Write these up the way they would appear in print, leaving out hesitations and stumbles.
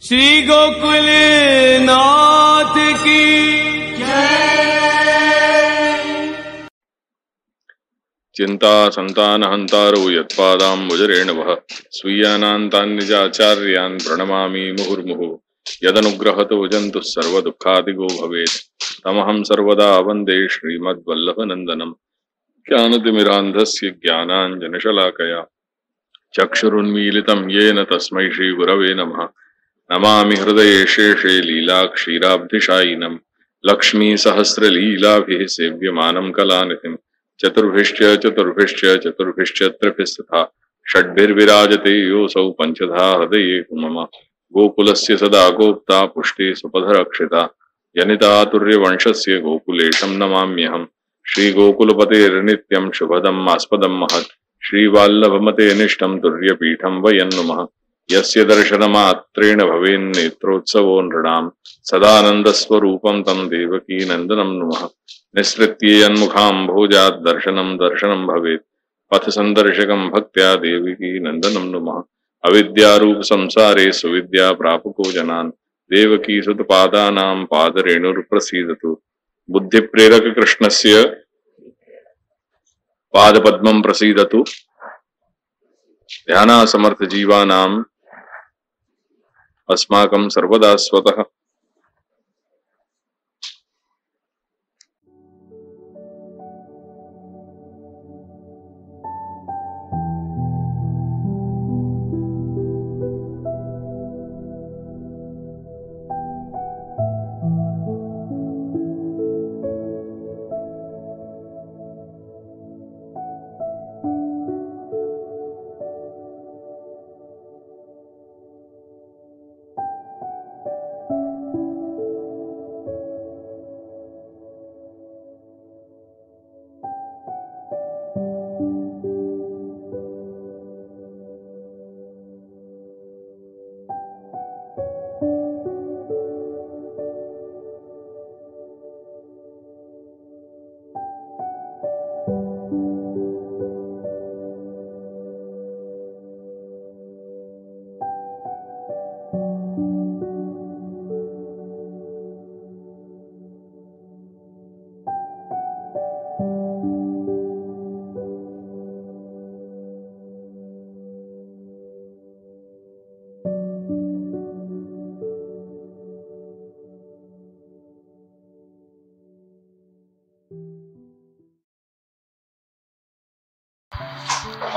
श्री गोकुल नाथ की चिंता संतान हंतारो यत्पादाम्बुजरेणवः स्वीयानान्तान् निजाचार्यान् प्रणमामि मुहुर्मुहुः यदनुग्रहतो जन्तुः सर्वदुःखादिगो भवेत् तमहं सर्वदा वन्दे श्रीमद्वल्लभनन्दनम् ज्ञानतिमिरान्धस्य ज्ञानाञ्जनशलाकया चक्षुरुन्मीलितं येन तस्मै श्रीगुरवे नमः नमामि हृदये शेषे लीलाक्षीराब्धिशायिनं लक्ष्मीसहस्रलीलाभिः सेव्यमानं कलानिधिं चतुर्भिश्च त्रिभिस्तथा षड्भिर्विराजते योऽसौ पंचधा हृदये मम गोकुलस्य सदा गोप्ता पुष्टे सुपथरक्षिता जनितातुर्यवंशस्य गोकुलेशं नमाम्यहम् श्रीगोकुलपतेर्नित्यं शुभदम् आस्पदं महत् श्रीवल्लभमते निष्ठं तुर्यपीठं वयन्नुमः यस्य दर्शनमात्रेण भवेन्नेत्रोत्सवो नृणां सदानन्दस्वरूपं तं देवकीनन्दनं नुमः निःसृत्येयन्मुखाम्भोजात् दर्शनं दर्शनं भवेत् पथसन्दर्शकं भक्त्या देवकीनन्दनं नुमः अविद्यारूप संसारे सुविद्या प्रापको जनान् देवकीसुतपादानां पादरेणुर्प्रसीदतु बुद्धिप्रेरक कृष्णस्य पादपद्मं प्रसीदतु ध्यानासमर्थ जीवानां अस्माकं सर्वदा स्वतः।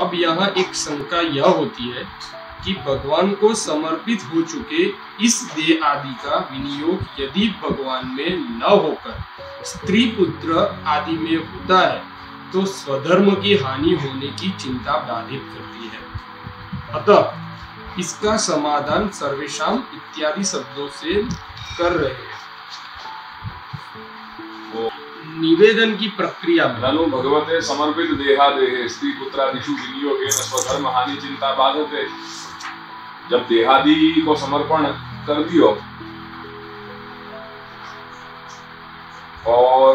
अब यहाँ एक शंका यह होती है कि भगवान को समर्पित हो चुके इस देह आदि का विनियोग यदि भगवान में न होकर स्त्री पुत्र आदि में होता है तो स्वधर्म की हानि होने की चिंता बाधित करती है। अतः इसका समाधान सर्वेषां इत्यादि शब्दों से कर रहे हैं। निवेदन की प्रक्रिया में ननु भगवते समर्पित देहादेहे स्त्री पुत्रादिषु विनियोगेन स्वधर्म हानि चिंता बाधते। जब देहादि को समर्पण कर दियो और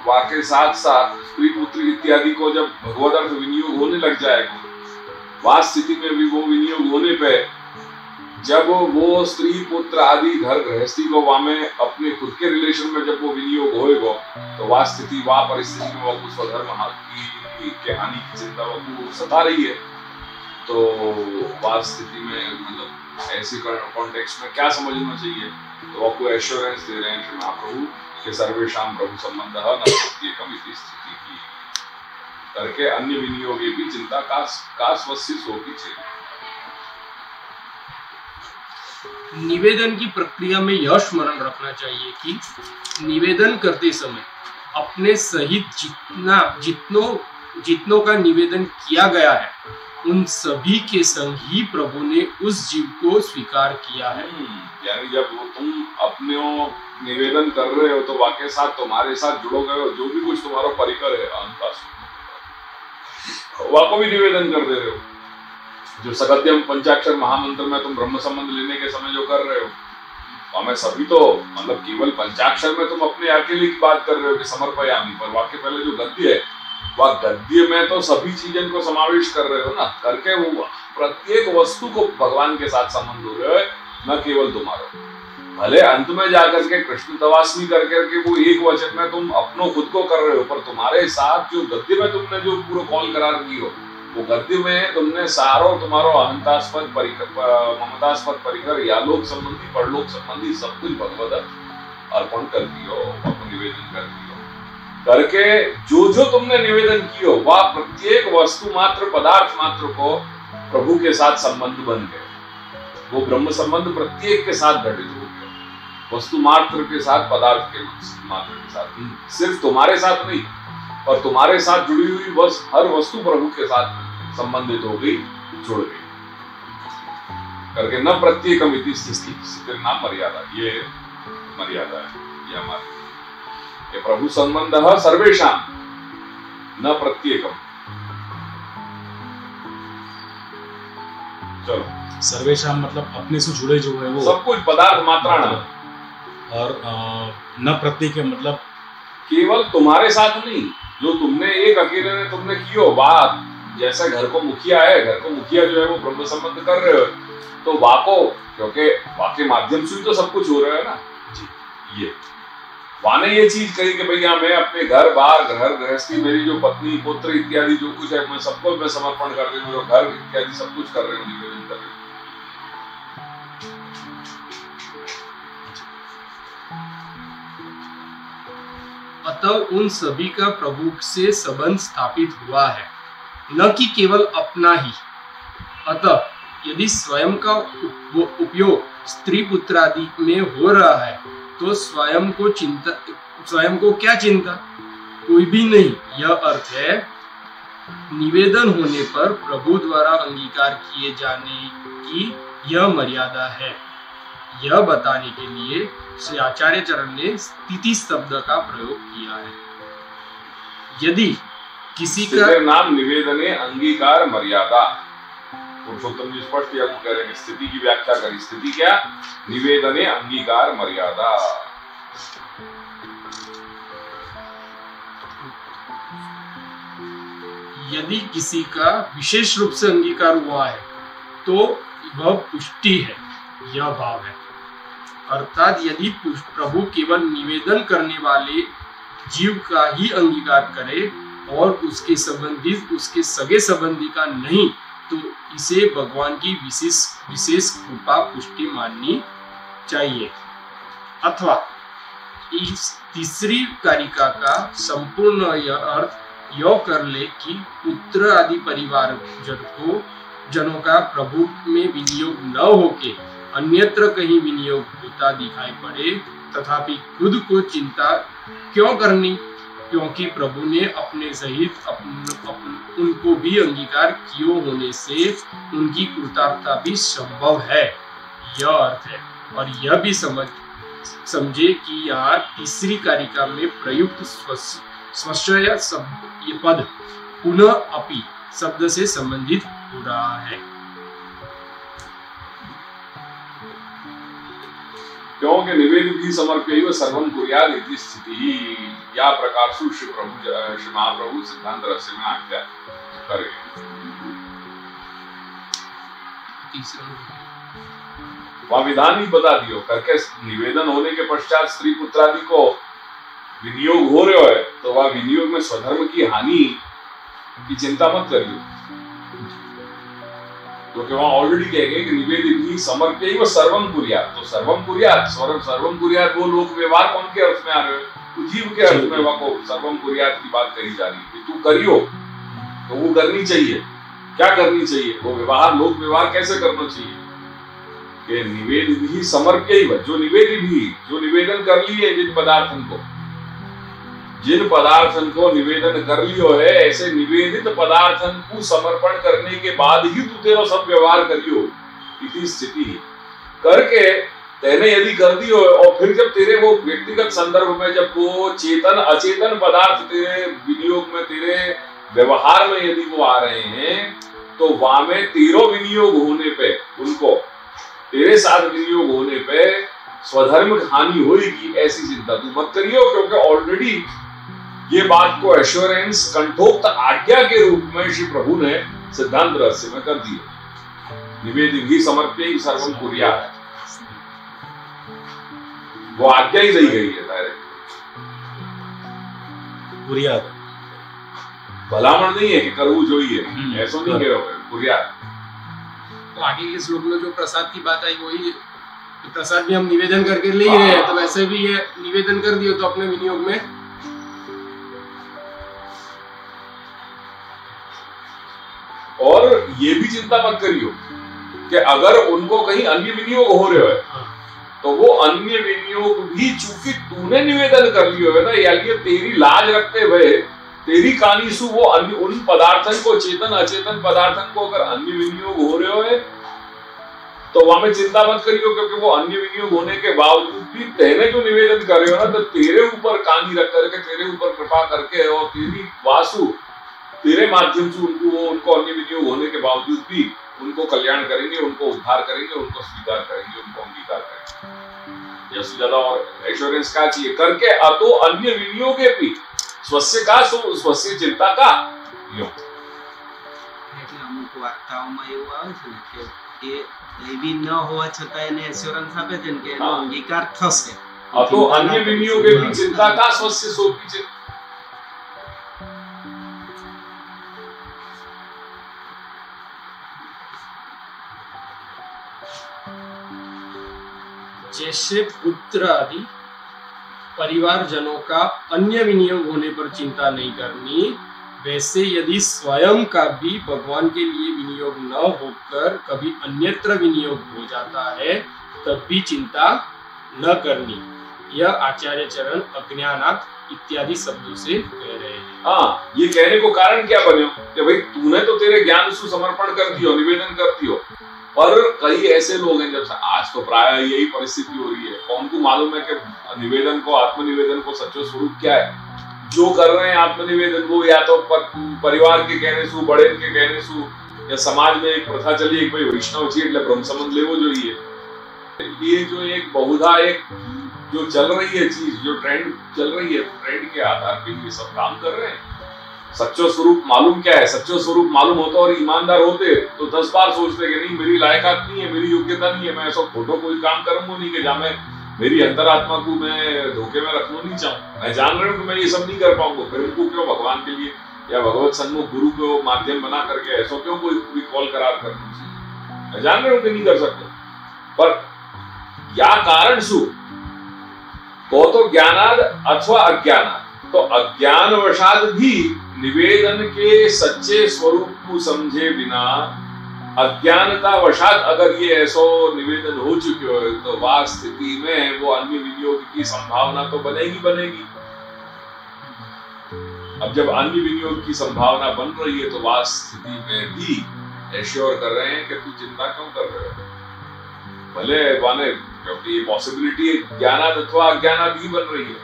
वाके साथ साथ स्त्री पुत्री इत्यादि को जब भगवत अर्थ विनियोग होने लग जाएगा, वास स्थिति में भी वो विनियोग होने पे जब वो स्त्री पुत्र आदि घर गृहस्थी को वामे अपने खुद के रिलेशन में जब वो विनियोग होएगा तो वह स्थिति वह परिस्थिति में वो स्वधर्म की हानि की चिंता वो सता रही है। तो वह स्थिति में मतलब ऐसे कॉन्टेक्स्ट में क्या समझना चाहिए, तो आपको एश्योरेंस दे रहे हैं कि महाप्रभु के सर्वेषां प्रभु संबंध न प्रत्येकम इति स्थिति की करके अन्य विनियोगे की चिंता का स्वस्य होगी चाहिए। निवेदन की प्रक्रिया में यह स्मरण रखना चाहिए कि निवेदन करते समय अपने सहित जितनों का निवेदन किया गया है उन सभी के संग ही प्रभु ने उस जीव को स्वीकार किया है। यानी जब तुम अपने निवेदन कर रहे हो तो वाके साथ तुम्हारे साथ जुड़ो गए हो जो भी कुछ तुम्हारा परिकर है वाको भी निवेदन कर दे रहे हो। जो सकत्यम पंचाक्षर महामंत्र में तुम ब्रह्म संबंध लेने के समय जो कर रहे हो, हमें सभी तो मतलब केवल पंचाक्षर में तुम अपने अकेले की बात कर रहे हो कि समर्पयामि, पर वाक्य पहले जो गद्य है वह गद्य में तो सभी चीजों को समावेश कर रहे हो ना, करके वो प्रत्येक वस्तु को भगवान के साथ संबंध हो रहे हो न केवल तुम्हारो। भले अंत में जाकर के कृष्ण तवास्मी करके के वो एक वचन में तुम अपनों खुद को कर रहे हो, पर तुम्हारे साथ जो गद्य में तुमने जो पूरा कॉल करार की हो, वो गद्य में तुमने सारो तुम्हारो अहंतास्पद परिकर, ममतास्पद परिकर, या लोक संबंधी परलोक संबंधी सब कुछ भगवत अर्पण कर दियो, अपना निवेदन कर दियो। करके जो जो तुमने निवेदन कियो वह प्रत्येक वस्तु मात्र पदार्थ मात्र को प्रभु के साथ संबंध बन गए। वो ब्रह्म संबंध प्रत्येक के साथ घटित हो गया, वस्तु मात्र के साथ, पदार्थ के मात्र के साथ, सिर्फ तुम्हारे साथ नहीं, और तुम्हारे साथ जुड़ी हुई बस हर वस्तु प्रभु के साथ संबंधित हो गई, जुड़ गई। करके न प्रत्येकम इति स्थिति नाम मर्यादा, ये मर्यादा है, ये हमारी, ये प्रभु संबंध सर्वेषां न प्रत्येकम। चलो, सर्वेषां मतलब अपने से जुड़े जो है वो सब कुछ पदार्थ मात्राण, और न प्रत्येक मतलब केवल तुम्हारे साथ नहीं, जो तुमने एक अकेले ने तुमने कियो बात, जैसे घर को मुखिया है, घर को मुखिया जो है वो ब्रह्म संबंध कर रहे हो, तो वाको, क्योंकि वाके माध्यम से तो सब कुछ हो रहा है ना जी। ये वाने ये चीज कही कि भैया मैं अपने घर बार, घर गृहस्थी, मेरी जो पत्नी पुत्र इत्यादि जो कुछ है, मैं सबको मैं समर्पण कर रही हूँ, घर इत्यादि सब कुछ कर रही हूँ, निवेदन कर रही हूँ। अतः उन सभी का प्रभु से संबंध स्थापित हुआ है, न कि केवल अपना ही। अतः यदि स्वयं का उपयोग स्त्री पुत्र आदि में हो रहा है तो स्वयं को क्या चिंता, कोई भी नहीं। यह अर्थ है निवेदन होने पर प्रभु द्वारा अंगीकार किए जाने की यह मर्यादा है। यह बताने के लिए श्री आचार्य चरण ने स्थिति शब्द का प्रयोग किया है। यदि किसी का नाम निवेदने अंगीकार मर्यादा, पुरुषोत्तम जी स्पष्ट यह कह रहे हैं, स्थिति की व्याख्या करी। स्थिति क्या? निवेदने अंगीकार मर्यादा। यदि किसी का विशेष रूप से अंगीकार हुआ है तो वह पुष्टि है, यह भाव है। अर्थात यदि प्रभु केवल निवेदन करने वाले जीव का ही अंगीकार करे और उसके सगे संबंधी का नहीं, तो इसे भगवान की विशेष कृपा पुष्टि माननी चाहिए। अथवा इस तीसरी कारिका का संपूर्ण यह अर्थ यह कर ले कि पुत्र आदि परिवार जनों का प्रभु में विनियोग न होके अन्यत्र कहीं विनियोग होता दिखाई पड़े, तथापि खुद को चिंता क्यों करनी, क्योंकि प्रभु ने अपने सहित उनको भी अंगीकार किए होने से उनकी कृतार्थता भी संभव है, यह अर्थ है। और यह भी समझे कि यहाँ तीसरी कारिका में प्रयुक्त स्वशय ये पद पुनः अपि शब्द से संबंधित हो रहा है। क्योंकि निवेदित ही समर्प्य सर्वम कुर्याद इति स्थिति, या प्रकार श्री प्रभु श्री महाप्रभु सिद्धांत रहस्य में आज्ञा करे। वह विधान ही बता दियो करके निवेदन होने के पश्चात स्त्री पुत्रादि को विनियोग हो रहे हो, तो वह विनियोग में स्वधर्म की हानि की चिंता मत करियो, क्योंकि वहां ऑलरेडी कहेंगे कि निवेदित ही समर्प्य वो सर्वम कुर्यात। तो सर्वम कुर्यात वो लोक व्यवहार कौन के अर्थ में आ रहे हो? तो जीव के अर्थ में वह सर्वम कुर्यात की बात कही जा रही है। तू करियो तो वो करनी चाहिए। क्या करनी चाहिए? वो व्यवहार, लोक व्यवहार कैसे करना चाहिए? कि निवेदित ही समर्प्य, जो निवेदित ही, जो निवेदन कर लिए जिन पदार्थन को निवेदन कर लियो है, ऐसे निवेदित पदार्थन को समर्पण करने के बाद ही तू तेरा सब व्यवहार करियो। इसी स्थिति करके तेने यदि कर दियो, और फिर जब तेरे वो व्यक्तिगत संदर्भ में जब वो चेतन अचेतन पदार्थ तेरे विनियोग में, तेरे व्यवहार में यदि वो आ रहे हैं, तो वहां में तेरो विनियोग होने पे, उनको तेरे साथ विनियोग होने पे स्वधर्म हानि होगी, ऐसी चिंता तू मत करियो। क्योंकि ऑलरेडी ये बात को एश्योरेंस कंठोक्त आज्ञा के रूप में श्री प्रभु ने सिद्धांत रहस्य में कर दिया। निवेदित ही समर्प्य सर्वम कुर्यात। वो आज्ञा ही दी गई है डायरेक्ट, कुरियात भलामण नहीं है कि करवू जो ही है, ऐसा नहीं कह रहे कुरियात। तो आगे के श्लोक में जो प्रसाद की बात आई वही है, तो प्रसाद भी हम निवेदन करके ले ही रहे हैं, तो वैसे भी ये निवेदन कर दियो तो अपने विनियोग में और ये भी चिंता मत करियो कि अगर उनको कहीं अन्य विनियोग हो रहे हो तो वो अन्य विनियोग भी चूंकि तूने निवेदन कर लियो है ना, यानी तेरी लाज रखते हुए तेरी कानीसु वो अन्य उन पदार्थन को, चेतन अचेतन पदार्थन को अगर अन्य विनियोग हो रहे हो तो वहां में चिंता मत करियो, क्योंकि वो अन्य विनियोग होने के बावजूद भी तेरे जो निवेदन कर रहे हो ना, तो तेरे ऊपर कानी रख करके, तेरे ऊपर कृपा करके और तेरी वासु तेरे माध्यम से उनको अन्य विनियोग होने के बावजूद भी उनको कल्याण करेंगे, उनको उद्धार करेंगे, उनको स्वीकार करेंगे, उनको अंगीकार करेंगे। यह ज्यादा और एश्योरेंस का चाहिए करके अतो अन्य विनियोगे भी स्वस्य का स्वस्य चिंता का યો એટલે અમુક વાર્તાઓમાં એવું આવે છે ને કે એ દૈવી ન હોવા છતાં એને એશ્યોરન્સ આપે છે કે એનો અંગીકાર થશે, અતો अन्य विनियोगे भी चिंता का स्वस्य सोपी છે। जैसे पुत्र आदि परिवारजनों का अन्य विनियोग होने पर चिंता नहीं करनी, वैसे यदि स्वयं का भी भगवान के लिए विनियोग न होकर कभी अन्यत्र विनियोग हो जाता है तब भी चिंता न करनी। यह आचार्य चरण अज्ञानात इत्यादि शब्दों से कह रहे हैं। हाँ, ये कहने को कारण क्या बने कि भाई तूने तो तेरे ज्ञान से समर्पण कर दियो, निवेदन कर दियो, पर कई ऐसे लोग हैं जब आज तो प्राय यही परिस्थिति हो रही है, कौन को मालूम है कि निवेदन को, आत्मनिवेदन को सच्चो स्वरूप क्या है। जो कर रहे हैं आत्मनिवेदन वो या तो परिवार के कहने से, बड़े के कहने से, या समाज में एक प्रथा चली है भाई वैष्णव जी એટલે ब्रह्म संबंध लेवो જોઈએ। ये जो एक बहुधा एक जो चल रही है चीज, जो ट्रेंड चल रही है, ट्रेंड के आधार पे ये सब काम कर रहे हैं। सच्चो स्वरूप मालूम क्या है, सच्चो स्वरूप मालूम होता और ईमानदार होते तो 10 बार सोचते कि नहीं मेरी लायकात नहीं है, मेरी योग्यता नहीं है, मैं ऐसा खोटो कोई काम करूंगा नहीं कि जहाँ मैं मेरी अंतरात्मा को मैं धोखे में रखना नहीं चाहूँ। मैं जान रहा हूँ कि मैं ये सब नहीं कर पाऊंगा, फिर उनको क्यों भगवान के लिए या भगवत सन्मुख गुरु को माध्यम बना करके ऐसा क्यों कोई कॉल करार करना चाहिए। मैं जान रहा हूँ कि नहीं कर सकता, पर या कारण शु तो ज्ञानाद अथवा अज्ञानाद, तो अज्ञान वशात भी निवेदन के सच्चे स्वरूप को समझे बिना अज्ञानता वशात अगर ये ऐसा निवेदन हो चुके हो तो वह स्थिति में वो अन्य विनियोग की संभावना तो बनेगी। अब जब अन्य विनियोग की संभावना बन रही है तो वह स्थिति में भी एश्योर कर रहे हैं कि तू चिंता क्यों कर रहे हो, भले माने क्योंकि ये पॉसिबिलिटी ज्ञानात अथवा अज्ञानात ही बन रही है।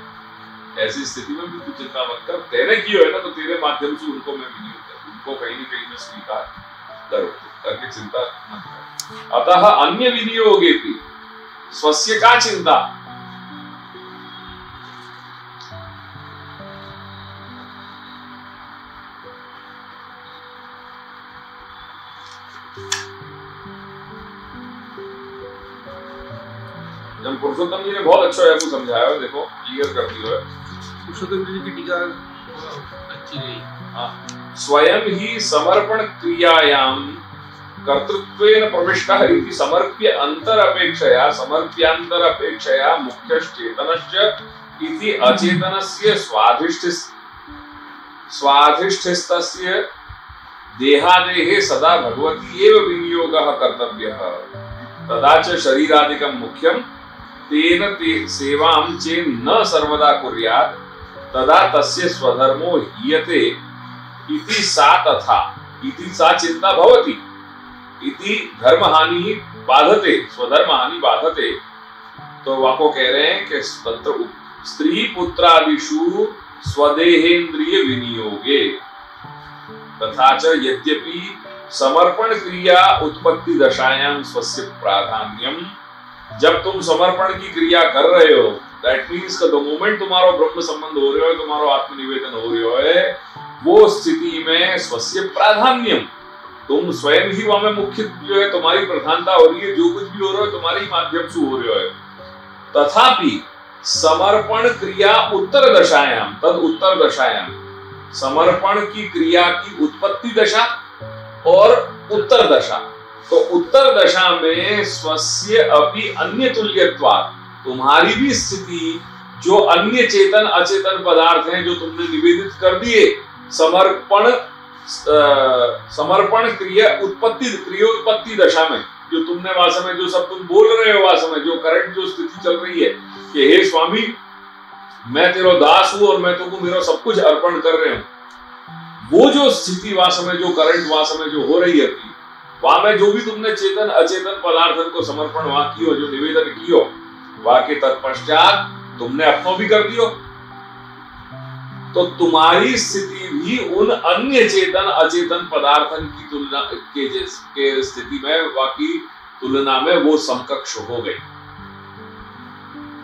ऐसी स्थिति में भी तू चिंता मत कर, तेरे की है ना, तो तेरे माध्यम से उनको मैं विनियोग कर, उनको कहीं न कहीं में स्वीकार करो करके चिंता मत कर। अतः अन्य विनियोगे भी स्वस्य का चिंता। जब पुरुषोत्तम जी ने बहुत अच्छा है को समझाया है, देखो क्लियर कर दिया है। पुरुषोत्तम जी की टीका अच्छी रही। हाँ, स्वयं ही समर्पण क्रियायाम कर्तृत्वेन प्रविष्टः इति समर्प्य अंतर अपेक्षया समर्प्यांतर अपेक्षया मुख्यश्चेतनश्च इति अचेतनस्य स्वाधिष्ठितस्य देहादेहे सदा भगवती एव विनियोगः कर्तव्यः तदा च शरीरादिकं मुख्यं तेन सेवां चेन न सर्वदा कुर्यात् तदा तस्य स्वधर्मो हीयते इति सा तथा इति सा चिंता भवति इति धर्म हानि बाधते स्वधर्म हानि बाधते। तो वाको कह रहे हैं कि स्त्री पुत्रादिषु स्वदेहेन्द्रिय विनियोगे तथा च यद्यपि समर्पण क्रिया उत्पत्ति दशायां स्वस्य प्राधान्यम, जब तुम समर्पण की क्रिया कर रहे हो दैट मीन्स द मोमेंट तुम्हारा ब्रह्म संबंध हो रहे हो, तुम्हारा आत्मनिवेदन हो रहे है, वो स्थिति में स्वस्य प्राधान्यम, तुम स्वयं ही वहां में मुख्य जो है तुम्हारी प्रधानता हो रही है, जो कुछ भी हो रहा है तुम्हारे ही माध्यम से हो रहा है। तथापि समर्पण क्रिया उत्तर दशायाम तद उत्तर दशायाम, समर्पण की क्रिया की उत्पत्ति दशा और उत्तर दशा। तो उत्तर दशा में स्वस्य अपि अन्य तुल्यत्वात्, तुम्हारी भी स्थिति जो अन्य चेतन अचेतन पदार्थ हैं जो तुमने निवेदित कर दिए, समर्पण क्रियोत्पत्ति दशा में, जो तुमने वहां समय जो सब तुम बोल रहे हो, वहां समय जो करंट जो स्थिति चल रही है कि हे स्वामी मैं तेरा दास हूं और मैं तुमको मेरा सब कुछ अर्पण कर रहे हूं, वो जो स्थिति वहां समय जो करंट वहां समय जो हो रही है, वहां में जो भी तुमने चेतन अचेतन पदार्थन को समर्पण वहां कियो, जो निवेदन कियो, वहां के तत्पश्चात तुमने अपनो भी कर दियो, तो तुम्हारी स्थिति भी उन अन्य चेतन अचेतन पदार्थन की तुलना के स्थिति में बाकी तुलना में वो समकक्ष हो गई।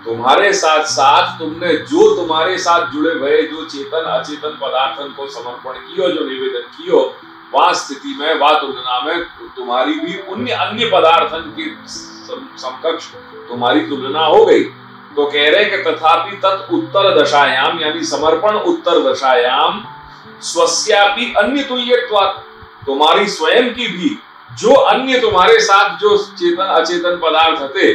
तुम्हारे साथ साथ तुमने जो तुम्हारे साथ जुड़े हुए जो चेतन अचेतन पदार्थन को समर्पण कियो, जो निवेदन कियो, वह स्थिति में वह तुलना में तुम्हारी भी उन अन्य पदार्थन की समकक्ष तुम्हारी तुलना हो गई। तो कह रहे कि तथापि तत् उत्तर दशायाम, यानी समर्पण उत्तर दशायाम, स्वस्यापि अन्य तुल्यत्वात्, तुम्हारी स्वयं की भी जो अन्य तुम्हारे साथ जो चेतन अचेतन पदार्थ थे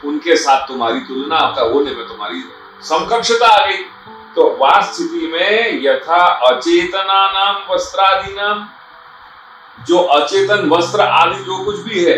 उनके साथ तुम्हारी तुलना का होने में तुम्हारी समकक्षता आ गई। तो वह स्थिति में यथा अचेतना नाम वस्त्रादि नाम, जो अचेतन वस्त्र आदि जो कुछ भी है,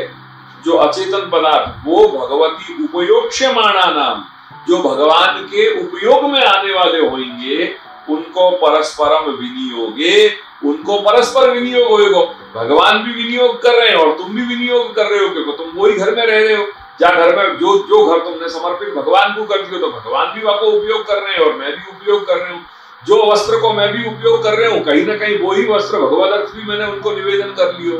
जो अचेतन पदार्थ, वो भगवती उपयोक्ष्यमाणा नाम, जो भगवान के उपयोग में आने वाले होंगे, उनको परस्परम विनियोगे, उनको परस्पर विनियोग होएगा। भगवान भी विनियोग कर रहे हैं और तुम भी विनियोग कर रहे हो, क्योंकि तुम वही घर में रह रहे हो, जहाँ घर में जो घर तुमने समर्पित भगवान को कर दिया, तो भगवान भी वहां को उपयोग कर रहे हैं और मैं भी उपयोग कर रही हूँ। जो वस्त्र को मैं भी उपयोग कर रहा हूँ, कहीं ना कहीं वही वस्त्र भगवद अर्थ भी मैंने उनको निवेदन कर लियो।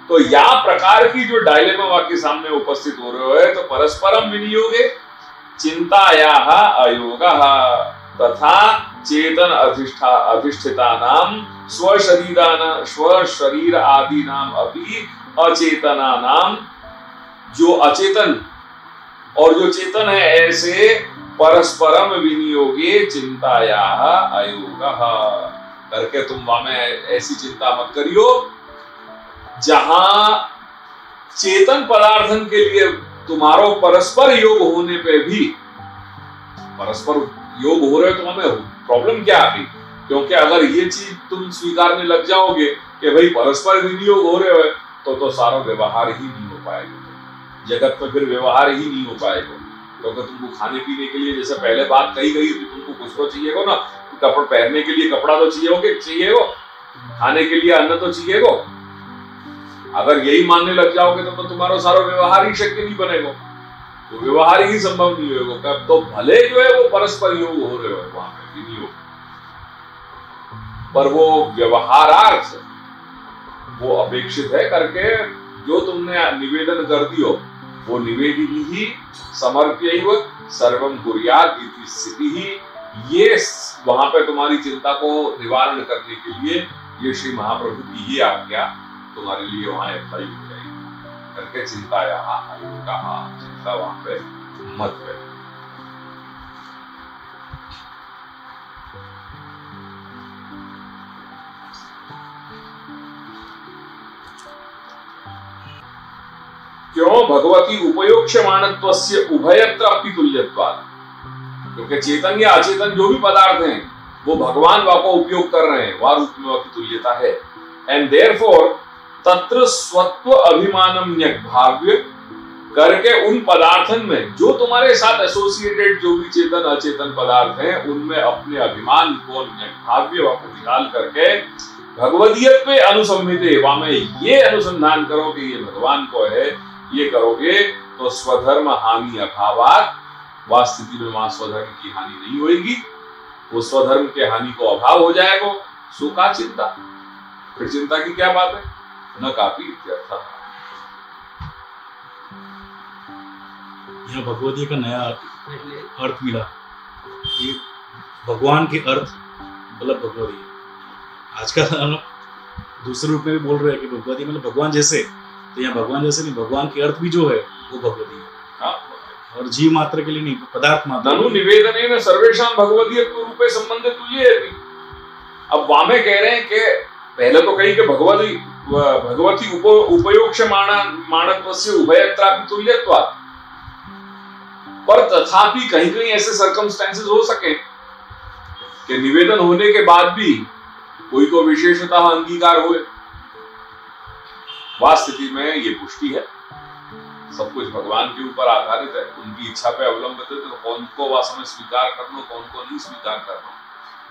तो या प्रकार की जो डायलेमा वाक्य सामने उपस्थित हो रहे है, तो परस्परम विनियोगे चिंतायाः अयोगः तथा चेतन अधिष्ठितानां स्वशरीर आदि नाम अपि अचेतनानां, जो अचेतन और जो चेतन है, ऐसे परस्परम विनियोगे चिंतायाः अयोगः करके तुम वहां में ऐसी चिंता मत करियो जहां चेतन पदार्थन के लिए तुम्हारो परस्पर योग होने पे भी, परस्पर योग हो रहे हो, तो हमें प्रॉब्लम क्या आ गई? क्योंकि अगर ये चीज तुम स्वीकारने लग जाओगे कि भाई परस्पर विनियोग हो रहे हो, तो सारा व्यवहार ही नहीं हो पाएगा जगत में, फिर व्यवहार ही नहीं हो पाएगा। क्योंकि तुमको खाने पीने के लिए, जैसे पहले बात कही गई, तुमको कुछ तो चाहिए ना, कपड़ा पहनने के लिए कपड़ा तो चाहिए, खाने के लिए अन्न तो चाहिए। अगर यही मानने लग जाओगे तो तुम्हारा सारा व्यवहार ही शक्य नहीं बनेगा, तो व्यवहार ही संभव नहीं होगा। तो भले जो है वो परस्पर योग हो रहे हो वहां पे विनियोग, पर वो व्यवहारार्थ वो अपेक्षित है करके जो तुमने निवेदन कर दियो, वो निवेदित ही समर्प्यैव सर्वं कुर्यात् इति स्थिति ही, ये वहां पे तुम्हारी चिंता को निवारण करने के लिए ये श्री महाप्रभु की ये आज्ञा तुम्हारे लिए वहां अप्लाई हो जाएगी करके चिंतायाः अयोगः, चिंता वहां पे मत करो। क्यों? भगवती उपयोक्ष्यमाणत्वस्य उभयत्र अपि तुल्यत्वात्, क्योंकि चेतन या अचेतन जो भी पदार्थ हैं वो भगवान वा को उपयोग कर रहे हैं, वह रूप में वह की तुल्यता है। एंड देयरफॉर तत्र स्वत्व अभिमानम न्यग्भाव्य करके उन पदार्थन में जो तुम्हारे साथ एसोसिएटेड जो भी चेतन अचेतन पदार्थ हैं, उनमें अपने अभिमान को न्यग्भाव्य वा को निकाल करके भगवदीयत्व पे अनुसंहिते, वहां में ये अनुसंधान करो कि ये भगवान को है, ये करोगे तो स्वधर्म हानि अभावात, वह स्थिति में वहां स्वधर्म की हानि नहीं होगी, वो स्वधर्म के हानि को अभाव हो जाएगा। सो का चिंता, फिर चिंता की क्या बात है? न काफी इत्यर्थ। यहाँ भगवती का नया अर्थ मिला, ये भगवान के अर्थ मतलब भगवती। आजकल दूसरे रूप में भी बोल रहे हैं कि भगवती मतलब भगवान जैसे, तो यहाँ भगवान जैसे नहीं, भगवान के अर्थ भी जो है वो भगवती है। और जीव मात्र के लिए नहीं, पदार्थ मात्र। ननु निवेदनेन सर्वेषां भगवदीयत्व रूपे संबंधे तुल्येति। अब वामे कह रहे हैं कि पहले तो कही कि भगवती उपयोक्ष्यमाणत्वस्य उभयत्रापि तुल्यत्वात्, पर तथापि कहीं कहीं ऐसे सर्कमस्टेंसेस हो सके कि निवेदन होने के बाद भी कोई को विशेषतः अंगीकार हुए। वह स्थिति में ये पुष्टि है, सब कुछ भगवान के ऊपर आधारित है, उनकी इच्छा पे अवलंबित है। तो कौन को वह समय स्वीकार करना, कौन को नहीं स्वीकार करना,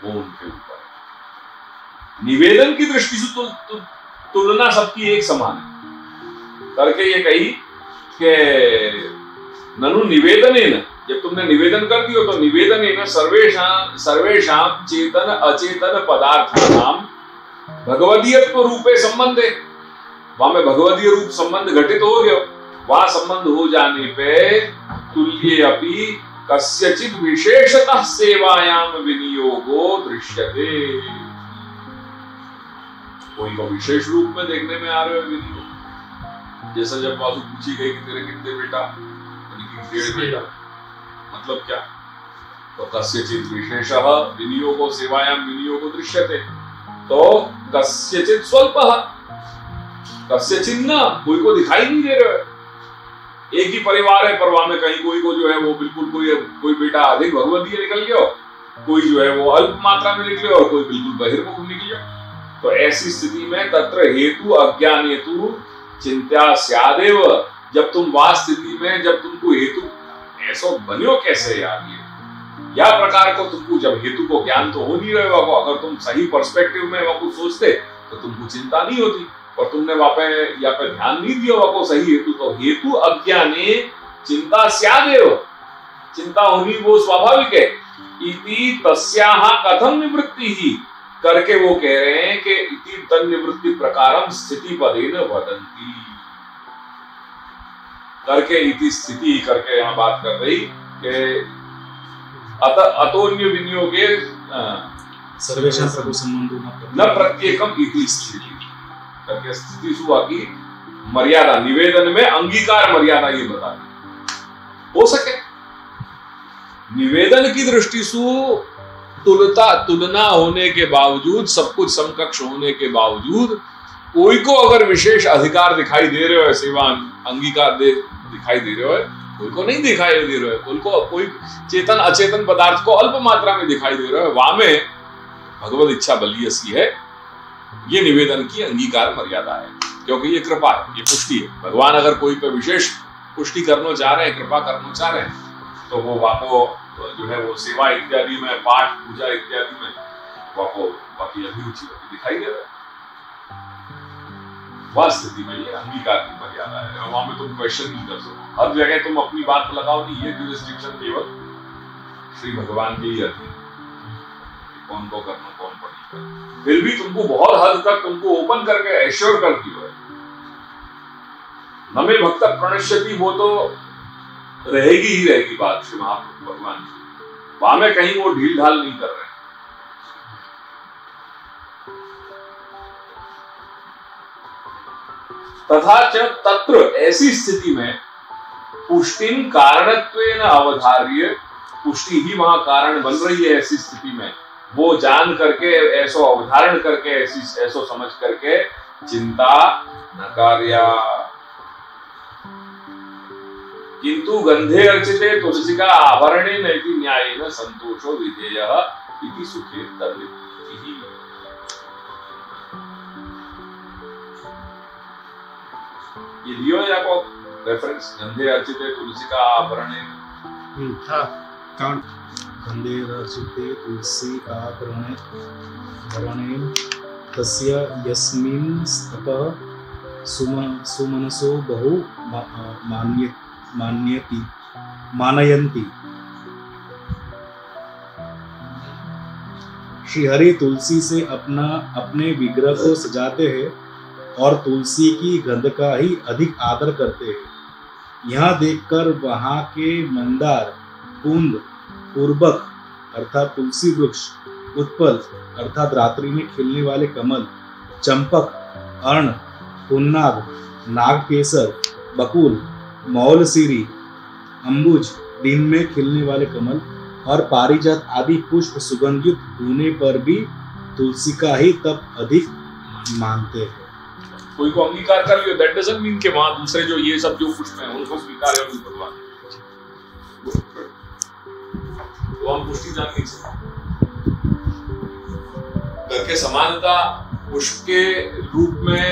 वो उनके ऊपर है। निवेदन की दृष्टि से तुलना सबकी एक समान है करके ये कही कि ननु निवेदनेन, जब तुमने निवेदन कर दियो तो निवेदनेन सर्वेषां चेतन अचेतन पदार्थानां भगवदीयत्व रूपे संबंधे, वहां में भगवदीय रूप संबंध घटित हो गया। वह संबंध हो जाने पे तुल्ये अपि कस्यचित् विशेषतः सेवायां विनियोगो दृश्यते। कोई को विशेष रूप में देखने में आ रहे हो विनियोग। जैसे जब बाजू पूछी गई कि तेरे कितने बेटा, 1.5 बेटा, मतलब क्या? तो कस्यचित् विशेषः विनियोगो सेवायां विनियोगो दृश्यते, तो कस्यचित् स्वल्पः, कस्यचित् न, कोई को दिखाई नहीं दे रहा है। एक ही परिवार है, पर वहां में कहीं कोई को जो है वो बिल्कुल कोई बेटा अधिक भगवदीय निकल गया, कोई जो है वो अल्प मात्रा में निकले और कोई बिल्कुल बहिर्मुख निकले। तो ऐसी स्थिति में तत्र हेतु अज्ञान हेतु चिंत्या स्यादेव। जब तुम वह स्थिति में जब तुमको हेतु ऐसा बनियो कैसे यार, ये या प्रकार को तुमको जब हेतु को ज्ञान तो हो नहीं रहे हो, अगर तुम सही पर्सपेक्टिव में वह सोचते तो तुमको चिंता नहीं होती, और तुमने वहां पे या पे ध्यान नहीं दिया वह को सही हेतु। तो हेतु अज्ञाने चिंता स्यादेव, चिंता होनी वो स्वाभाविक है। इति तस्याः कथम निवृत्ति ही करके वो कह रहे हैं कि इति तन निवृत्ति प्रकारम स्थिति पदेन वदन्ति करके, इति स्थिति करके यहाँ बात कर रही कि अतोन्य विनियोगे सर्वेषां प्रभु संबंधो न प्रत्येकम इति स्थिति करके स्थिति सुआ की मर्यादा, निवेदन में अंगीकार मर्यादा ये बता हो सके। निवेदन की दृष्टि से तुलना होने के बावजूद, सब कुछ समकक्ष होने के बावजूद, कोई को अगर विशेष अधिकार दिखाई दे रहे हो, सेवा अंगीकार दिखाई दे रहे हो, कोई को नहीं दिखाई दे रहे हो, कोई चेतन अचेतन पदार्थ को अल्प मात्रा में दिखाई दे रहे हो, वहां में भगवत इच्छा बलियसी है। ये निवेदन की अंगीकार मर्यादा है, क्योंकि ये कृपा है, ये पुष्टि है। भगवान अगर कोई पे विशेष पुष्टि करना चाह रहे हैं, कृपा करना चाह रहे हैं, तो वो वाको जो है वो सेवा इत्यादि में, पाठ पूजा इत्यादि में वाको बाकी अभिरुचि दिखाई दे रहा है। वह स्थिति में ये अंगीकार की मर्यादा है, वहां में तुम क्वेश्चन नहीं कर सकते। हर जगह तुम अपनी बात लगाओ नहीं, ये जुरिस्डिक्शन केवल श्री भगवान के ही अधीन, कौन को करना कौन को नहीं करना। फिर भी तुमको बहुत हद तक तुमको ओपन करके एश्योर कर दिया है, नमे भक्त प्रणश्यति, वो तो रहेगी ही रहेगी बात श्री महाप्रभु भगवान की। वहां में कहीं वो ढील ढाल नहीं कर रहे। तथा च तत्र, ऐसी स्थिति में पुष्टिन कारणत्वेन अवधार्य, पुष्टि ही वहां कारण बन रही है। ऐसी स्थिति में वो जान करके, ऐसो अवधारण करके, ऐसो समझ करके चिंता न कार्या। किंतु गंधे अर्चिते तुलसिका आभरणे नैति न्यायेन संतोषो विधेयः इति सुखे तद्विद्धि। ये लियो या को रेफरेंस, गंधे अर्चिते तुलसिका आभरणे, गंधे अर्चिते तुलसिका आभरणे तस्य यस्मिन् स्तपः सुमनसो बहु मानयन्ति। श्री हरि तुलसी से अपने विग्रह को सजाते हैं और तुलसी की गंध का ही अधिक आदर करते हैं। यह देखकर वहां के मंदार, कुंद, पूर्वक अर्थात तुलसी वृक्ष, उत्पल अर्थात रात्रि में खिलने वाले कमल, चंपक, अर्ण, पुन्नाग, नागकेसर, बकुल, मौलसीरी अम्बुज, दिन में खिलने वाले कमल और पारिजात आदि पुष्प सुगंधित होने पर भी तुलसी का ही तप अधिक मानते हैं। कोई को अंगीकार कर लियो, दैट डजंट मीन कि वहां दूसरे जो ये सब जो पुष्प हैं उनको स्वीकार है उनको भगवान, तो हम पुष्टि जान नहीं सकते करके समानता पुष्प के रूप में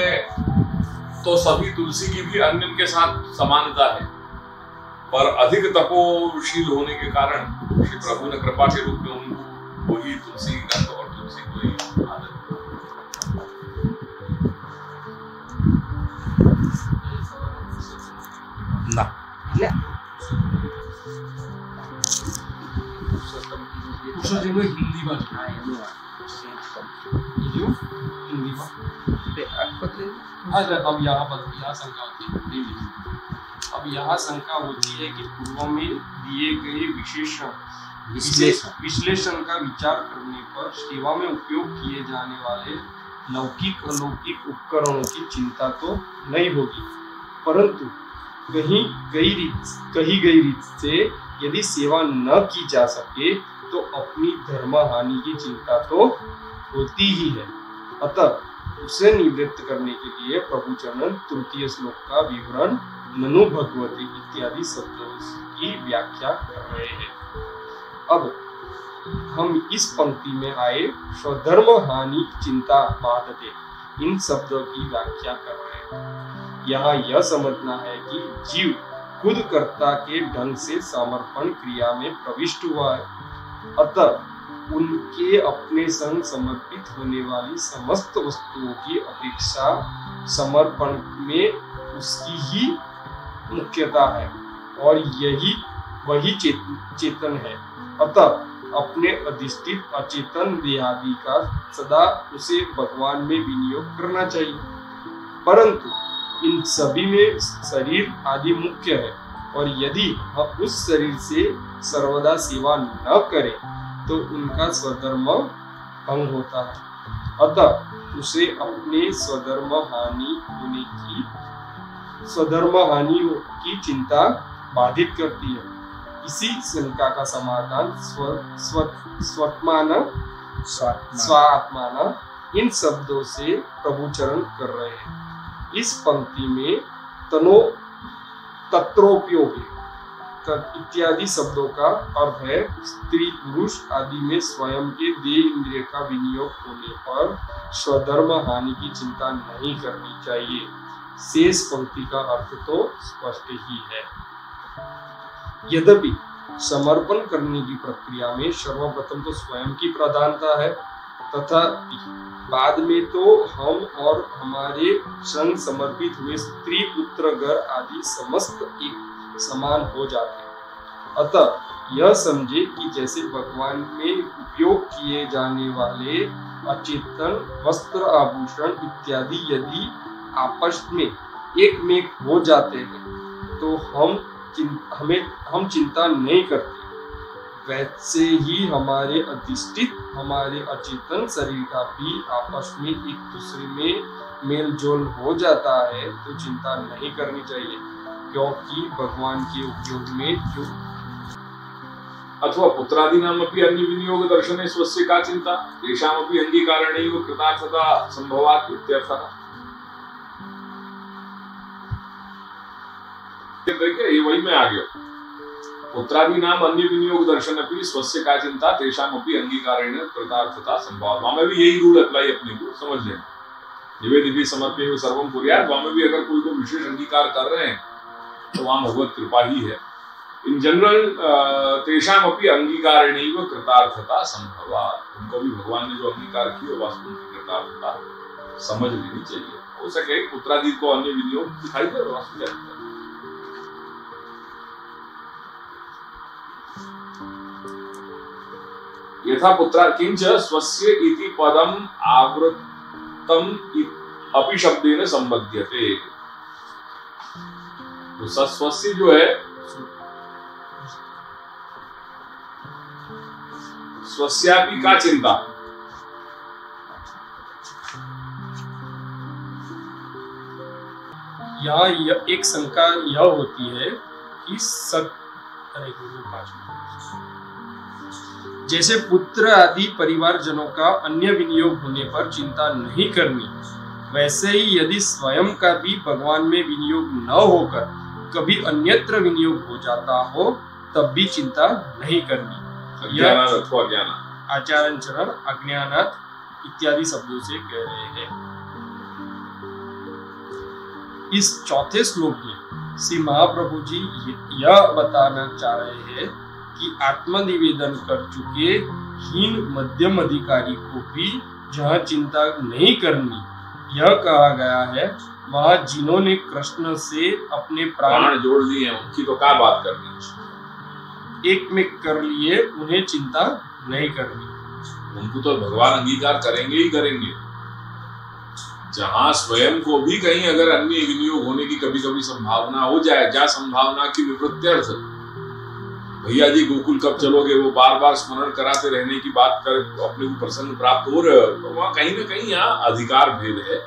तो सभी तुलसी की भी अन्य के साथ समानता है, पर अधिक तपोशील होने के कारण श्री प्रभु ने कृपा के रूप में उनको वही तुलसी गंध और तुलसी को ही आदत ना हिंदी में હા એનું हिंदी में अब यहाँ शंका होती है, अब यहाँ शंका होती है कि पूर्व में दिए गए विश्लेषण का विचार करने पर सेवा में उपयोग किए जाने वाले लौकिक अलौकिक उपकरणों की चिंता तो नहीं होगी, परंतु कही गई रीत से यदि सेवा न की जा सके तो अपनी धर्म हानि की चिंता तो होती ही है। अतः उसे निवृत्त करने के लिए प्रभु चरण तृतीय श्लोक का विवरण ननु भगवती इत्यादि शब्दों की व्याख्या कर रहे हैं। अब हम इस पंक्ति में आए स्वधर्म हानि चिंता बाधते, इन शब्दों की व्याख्या कर रहे हैं। यहाँ यह समझना है कि जीव खुद कर्ता के ढंग से समर्पण क्रिया में प्रविष्ट हुआ है, अतः उनके अपने संग समर्पित होने वाली समस्त वस्तुओं की अपेक्षा समर्पण में उसकी ही मुख्यता है और यही वही चेतन है। अतः अपने अधिष्ठित अचेतन देहादि का सदा उसे भगवान में विनियोग करना चाहिए, परंतु इन सभी में शरीर आदि मुख्य है और यदि हम उस शरीर से सर्वदा सेवा न करें तो उनका स्वधर्म भंग होता है। अतः उसे अपने स्वधर्म हानि की चिंता बाधित करती है। इसी शंका का समाधान स्वात्मान इन शब्दों से प्रभु चरण कर रहे हैं। इस पंक्ति में तत्रोपयोगी इत्यादि शब्दों का अर्थ है स्त्री पुरुष आदि में स्वयं के देह इंद्रिय का विनियोग होने पर स्वधर्म हानि की चिंता नहीं करनी चाहिए। शेष पंक्ति का अर्थ तो स्पष्ट ही है। यद्यपि समर्पण करने की प्रक्रिया में सर्वप्रथम तो स्वयं की प्रधानता है तथा बाद में तो हम और हमारे संग समर्पित हुए स्त्री पुत्र घर आदि समस्त एक समान हो जाते हैं। अतः यह समझे कि जैसे भगवान में उपयोग किए जाने वाले अचेतन वस्त्र आभूषण इत्यादि यदि आपस में एक में हो जाते हैं तो हम चिंता नहीं करते, वैसे ही हमारे अधिष्ठित हमारे अचेतन शरीर का भी आपस में एक दूसरे में मेल जोल हो जाता है तो चिंता नहीं करनी चाहिए, क्योंकि भगवान के उपयोग में जो अथवा पुत्रादीनामपि अन्य विनियोग दर्शने स्वस्य का चिंता तेषामपि अंगीकारणैव कृतार्थता संभवात् इत्यर्थः। ये वही में आ गया, पुत्रादीनाम अन्य विनियोग दर्शनपि स्वस्य का चिंता तेषामपि अंगीकारेण कृतार्थता संभवात्। वहां में भी यही रूल अप्लाई अपने को समझ लेना, निवेदिभी समर्प्य सर्वम कुर्यात्। वहां में भी अगर कोई को विशेष अंगीकार कर रहे हैं तो वहां भगवत कृपा ही है। इन जनरल तेषामपि अंगीकारेणैव कृतार्थता संभवात्। उनको भी भगवान ने जो अंगीकार किया वास्तव में कृतार्थता समझ लेनी चाहिए। हो सके पुत्रादि को अन्य विनियोग दिखाई दे वास्तव यथा पुत्रा किंच स्वस्य इति पदम आवृत्तम अपि शब्देन संबध्यते। तो स्वस्य जो है स्वस्यापि का चिंता, यहाँ एक शंका यह होती है कि जैसे पुत्र आदि परिवारजनों का अन्य विनियोग होने पर चिंता नहीं करनी, वैसे ही यदि स्वयं का भी भगवान में विनियोग न होकर कभी अन्यत्र विनियोग हो जाता हो तब भी चिंता नहीं करनी। यह आचार्य चरण अज्ञानात इत्यादि शब्दों से कह रहे हैं। इस चौथे श्लोक में श्री महाप्रभु जी यह बताना चाह रहे हैं कि आत्मनिवेदन कर चुके हीन मध्यम अधिकारी को भी जहाँ चिंता नहीं करनी यह कहा गया है, वहाँ जिन्होंने कृष्ण से अपने प्राण जोड़ लिए हैं उनकी तो क्या बात करनी, एक में कर लिए, उन्हें चिंता नहीं करनी। उनको तो भगवान अंगीकार करेंगे ही करेंगे। जहां स्वयं को भी कहीं अगर अन्य विनियोग होने की कभी कभी संभावना हो जाए, क्या संभावना की विवृत्त्यर्थ, भैया जी गोकुल कब चलोगे, वो बार बार स्मरण कराते रहने की बात कर अपने को प्रसन्न प्राप्त हो रहे हो, तो वहां कहीं ना कहीं यहाँ अधिकार भेद है,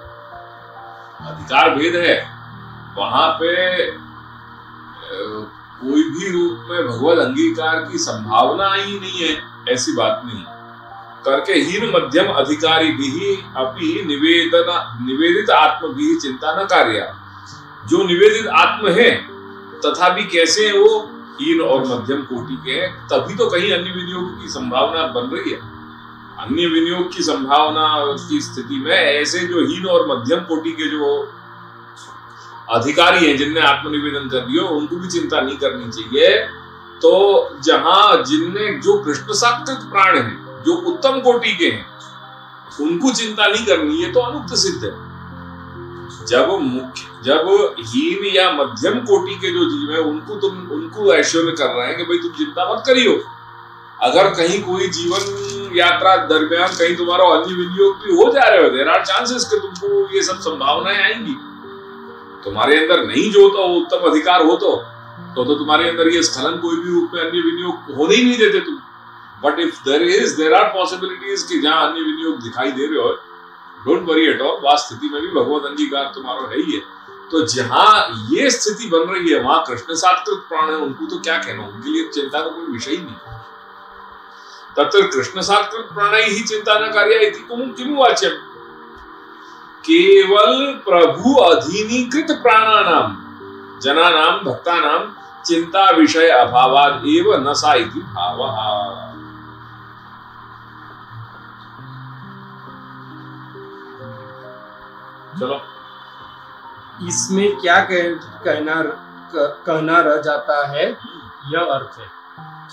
अधिकार भेद है। वहां पे कोई भी रूप में भगवत अंगीकार की संभावना ही नहीं है, ऐसी बात नहीं करके हीन मध्यम अधिकारी भी अपनी निवेदित आत्म भी चिंता न कार्य। जो निवेदित आत्म है तथापि कैसे है वो हीन और मध्यम कोटि के हैं, तभी तो कहीं अन्य विनियोग की संभावना बन रही है। अन्य विनियोग की संभावना की स्थिति में ऐसे जो हीन और मध्यम कोटि के जो अधिकारी हैं जिनने आत्मनिवेदन कर दिया उनको भी चिंता नहीं करनी चाहिए। तो जहां जिनने जो कृष्ण सात्विक प्राण है, जो उत्तम कोटि के हैं, उनको चिंता नहीं करनी, ये तो अनुक्त सिद्ध है। जब हीन या मध्यम कोटि के जो जीव है उनको ऐश्वर्य कर रहे हैं कि भाई तुम चिंता मत करियो। अगर कहीं कोई जीवन यात्रा दरमियान कहीं तुम्हारा अन्य विनियोग भी हो जा रहे हो, देयर आर चांसेस कि तुमको ये सब संभावनाएं आएंगी। तुम्हारे अंदर नहीं जो तो उत्तम अधिकार हो तो तुम्हारे अंदर ये स्खलन कोई भी रूप में अन्य विनियोग होने ही नहीं देते तुम। But if there are possibilities कि जहां अन्य विनियोग दिखाई दे रहे हो, डोंट वरी एट ऑल, वह स्थिति में भी भगवत अंगीकार तुम्हारा है ही है। तो जहां ये स्थिति बन रही है वहां कृष्ण सात्कृत प्राण है, उनको तो क्या कहना, उनके लिए चिंता का कोई विषय ही नहीं। तत्र कृष्ण सात्कृत प्राण ही चिंता न कार्य किम वाच्यम, केवल प्रभु अधीनीकृत प्राणानाम जनानाम भक्तानाम चिंता विषय अभावाद एव न सा इति भावः। चलो, इसमें क्या कहना रह जाता है, यह अर्थ है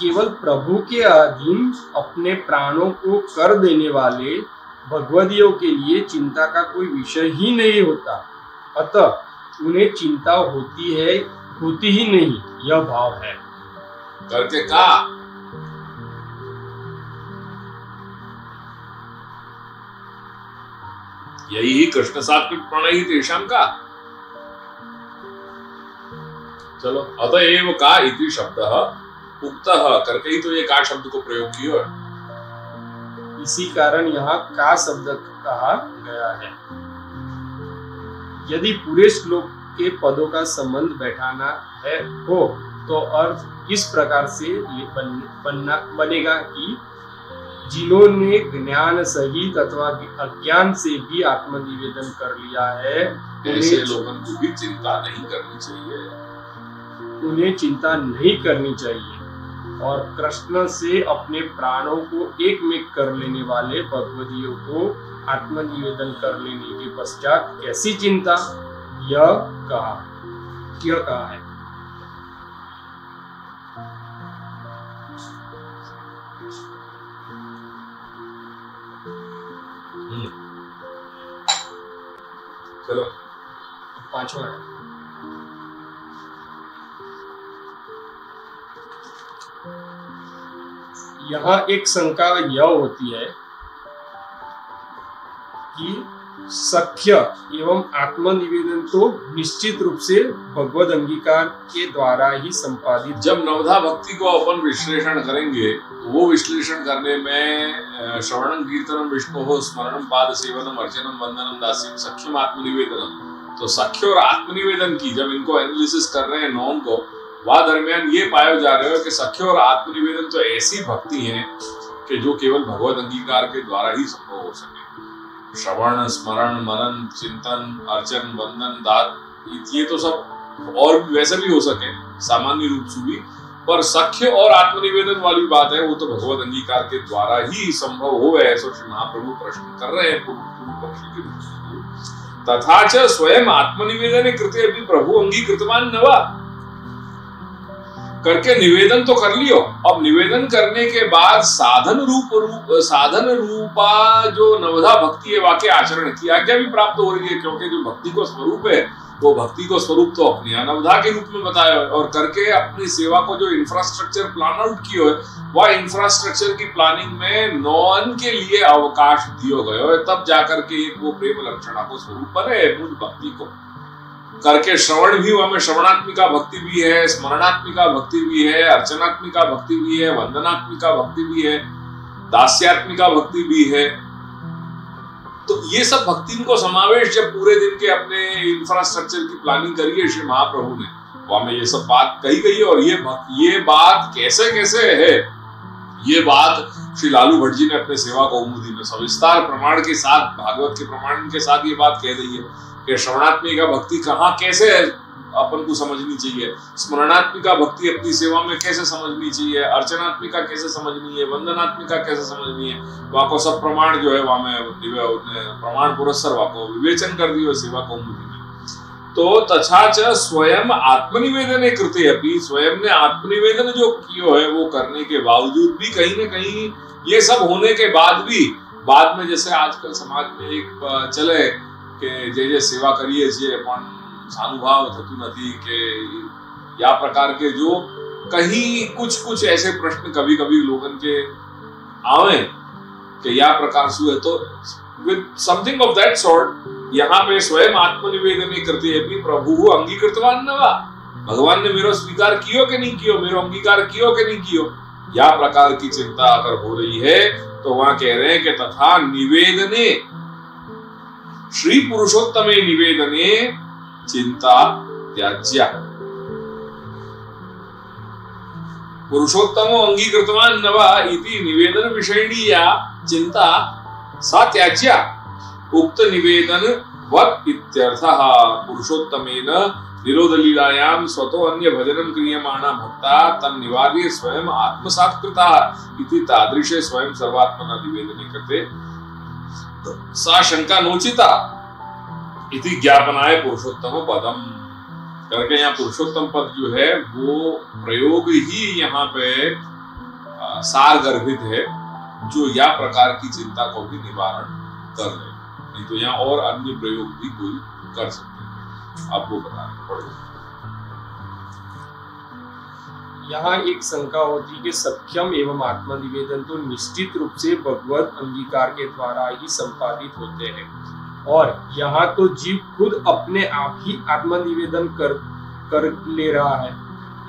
केवल प्रभु के अधीन अपने प्राणों को कर देने वाले भगवदियों के लिए चिंता का कोई विषय ही नहीं होता, अतः उन्हें चिंता होती ही नहीं, यह भाव है। करके कहा यही ही कृष्ण सात्विक प्रणयी तेषां का। चलो, अतएव का इति शब्दः उक्तः करके ही तो ये का शब्द को प्रयोग किया, इसी कारण यहाँ का शब्द कहा गया है। यदि पूरे श्लोक के पदों का संबंध बैठाना हो तो अर्थ इस प्रकार से बनेगा कि जिन्होंने ज्ञान सहित अथवा अज्ञान से भी आत्मनिवेदन कर लिया है, ऐसे लोगों को भी चिंता नहीं करनी चाहिए, उन्हें चिंता नहीं करनी चाहिए। और कृष्ण से अपने प्राणों को एक में कर लेने वाले भगवदियों को आत्मनिवेदन कर लेने के पश्चात कैसी चिंता, यह कहा है। चलो, पांचवा है, यहाँ एक शंका यह होती है कि सख्य एवं आत्मनिवेदन तो निश्चित रूप से भगवद अंगीकार के द्वारा ही संपादित। जब नवधा भक्ति को अपन विश्लेषण करेंगे तो वो विश्लेषण करने में श्रवणम कीर्तनम विष्णु स्मरणम पाद सेवनम अर्चनम वंदनम दास्यम सख्यम आत्मनिवेदनम, तो सख्य और आत्मनिवेदन की जब इनको एनालिसिस कर रहे हैं नॉन को, वह दरमियान ये पाए जा रहे हो कि सख्य और आत्मनिवेदन तो ऐसी भक्ति है कि जो केवल भगवत अंगीकार के द्वारा ही संभव हो सके। श्रवण, स्मरण, मनन, चिंतन, अर्चन, वंदन, दान, ये तो सब और वैसे भी हो सके सामान्य रूप से भी, पर सख्य और आत्मनिवेदन वाली बात है वो तो भगवत अंगीकार के द्वारा ही संभव हो। ऐसा श्री महाप्रभु प्रश्न कर रहे हैं पूर्व पक्षी के रूप में। तथा च स्वयं आत्मनिवेदन कृते भी प्रभु अंगीकृतवान नवा, करके निवेदन तो कर लियो। अब निवेदन करने के बाद साधन रूपा जो नवधा भक्ति है वाके आचरण की आज्ञा भी प्राप्त हो रही है, क्योंकि जो भक्ति को स्वरूप है वो भक्ति को स्वरूप तो अपनी अनवधा के रूप में बताया, और करके अपनी सेवा को जो इंफ्रास्ट्रक्चर प्लान आउट किया है वह इंफ्रास्ट्रक्चर की प्लानिंग में नौन के लिए अवकाश दियो गयो है, तब जाकर के एक वो प्रेम लक्षणा को स्वरूप बने मूल भक्ति को। करके श्रवण भी वह में श्रवणात्मिका भक्ति भी है, स्मरणात्मिका भक्ति भी है, अर्चनात्मिका भक्ति भी है, वंदनात्मिका भक्ति भी है, दास्यात्मिका भक्ति भी है। तो ये सब भक्ति को समावेश जब पूरे दिन के अपने इंफ्रास्ट्रक्चर की प्लानिंग करी है श्री महाप्रभु ने, वहां में ये सब बात कही गई है। और ये बात कैसे कैसे है, ये बात श्री लालू भट्ट जी ने अपने सेवा कौमुदी में सविस्तार प्रमाण के साथ, भागवत के प्रमाण के साथ ये बात कह दी है कि श्रवणात्मिका भक्ति कहाँ कैसे अपन को समझनी चाहिए, स्मरणात्मिका भक्ति अपनी सेवा में कैसे समझनी चाहिए, अर्चनात्मिका कैसे समझनी है, वंदनात्मिका कैसे समझनी है, वहां को सब प्रमाण जो है वहां में प्रमाण पुरस्सर वहां को विवेचन कर दियो सेवा कौमुदी में। तो तथा च स्वयं आत्मनिवेदन कृते अपि, स्वयं ने आत्मनिवेदन जो कियो है वो करने के बावजूद भी कहीं न कहीं ये सब होने के बाद भी बाद में जैसे आजकल समाज में एक चले कि जे सेवा करिए जे अपन सानुभाव थतु नथी के या प्रकार के जो कहीं कुछ ऐसे प्रश्न कभी कभी लोगन के आवे कि या प्रकार से है, तो with something of that sort यहाँ पे स्वयं आत्मनिवेदन करते हैं भी प्रभु अंगीकृतवान नवा, भगवान ने मेरा स्वीकार कियो कि नहीं कियो, मेरा अंगीकार कियो कि नहीं कियो, या प्रकार की चिंता अगर हो रही है तो वहां कह रहे हैं कि तथा निवेदने श्री पुरुषोत्तमे निवेदने चिंता त्याज्या। पुरुषोत्तमो अंगीकृतवान नवा इति निवेदन विषयिणी या चिंता सा त्याज्या। उक्त निवेदन वत् इत्यर्थः। पुरुषोत्तमेन निरोधलीलायां स्वतो अन्य भजनं क्रियमाणा भक्ता तन्निवार्य स्वयं आत्मसात्कृता इति तादृशे स्वयं सर्वात्मना निवेदने कृते सा शंका नोचिता इति ज्ञापनाय पुरुषोत्तम पदम। करके यहाँ पुरुषोत्तम पद जो है वो प्रयोग ही यहाँ पे सार गर्भित है, जो या प्रकार की चिंता को भी निवारण कर ले, नहीं तो यहाँ और अन्य प्रयोग भी कोई कर सकते हैं। आप वो बताएं पढ़ो। यहाँ एक शंका होती है कि सख्यम एवं आत्मनिवेदन तो निश्चित रूप से भगवत अंगीकार के द्वारा ही संपादित होते हैं, और यहाँ तो जीव खुद अपने आप ही आत्मनिवेदन कर ले रहा है,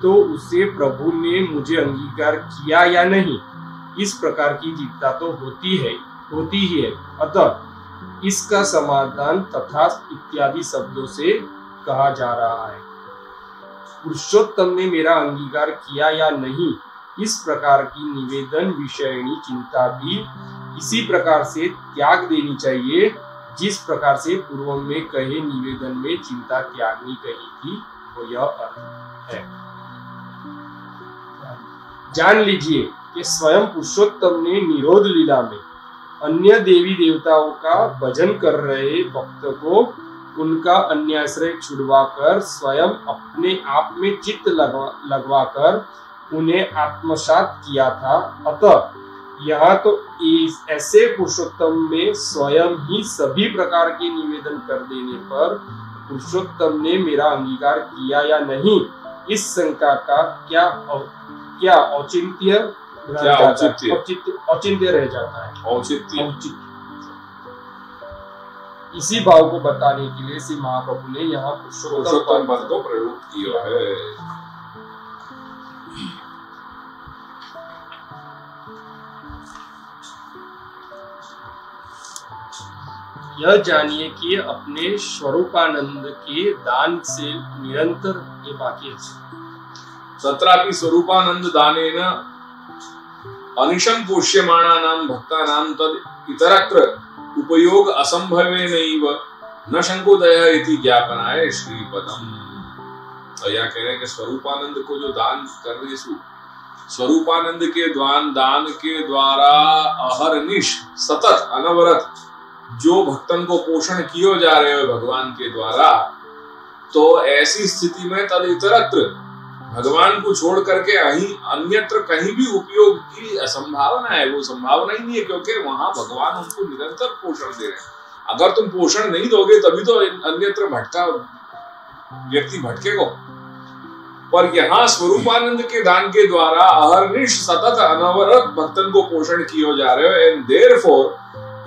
तो उसे प्रभु ने मुझे अंगीकार किया या नहीं, इस प्रकार की जिज्ञासा तो होती ही है। अतः इसका समाधान तथा इत्यादि शब्दों से कहा जा रहा है। पुरुषोत्तम ने मेरा अंगीकार किया या नहीं, इस प्रकार की निवेदन विषयणी चिंता भी इसी प्रकार से त्याग देनी चाहिए जिस प्रकार से पूर्व में कहे निवेदन में चिंता त्यागनी कही थी, वो यह अर्थ है। जान लीजिए कि स्वयं पुरुषोत्तम ने निरोध लीला में अन्य देवी देवताओं का भजन कर रहे भक्त को उनका अन्याश्रय छुड़वाकर स्वयं अपने आप में चित्त लगवाकर उन्हें आत्मसात किया था। अतः यहाँ तो ऐसे पुरुषोत्तम में स्वयं ही सभी प्रकार के निवेदन कर देने पर पुरुषोत्तम ने मेरा अंगीकार किया या नहीं, इस शंका का क्या औचित्य रह जाता है। औचित्य इसी भाव को बताने के लिए श्री महाप्रभु ने यहाँ पुरुषोत्तम पद को प्रयोग किया है। यह जानिए कि अपने स्वरूपानंद के दान से निरंतर ये बाकी है। तत्रापि स्वरूपानंद दानेन अनिशं पोष्यमाणानां भक्तानां तद इतरत्र उपयोग असंभवेनैव न शंकोदयः इति ज्ञापनाय श्रीपदम। तो यह कह रहे हैं कि स्वरूपानंद को जो दान करने से स्वरूपानंद के दान के द्वारा अहरनिश सतत अनवरत जो भक्तन को पोषण किए जा रहे हो भगवान के द्वारा, तो ऐसी स्थिति में तद इतरत्र भगवान को छोड़ करके अन्यत्र कहीं भी उपयोग की असंभावना है, वो संभावना ही नहीं है, क्योंकि वहां भगवान उनको निरंतर पोषण दे रहे हैं। अगर तुम पोषण नहीं दोगे तभी तो अन्यत्र भटका व्यक्ति भटकेगा। पर यहाँ स्वरूपानंद के दान के द्वारा अहर्निश सतत अनवरत भक्तन को पोषण किए जा रहे हो, एंड देयरफॉर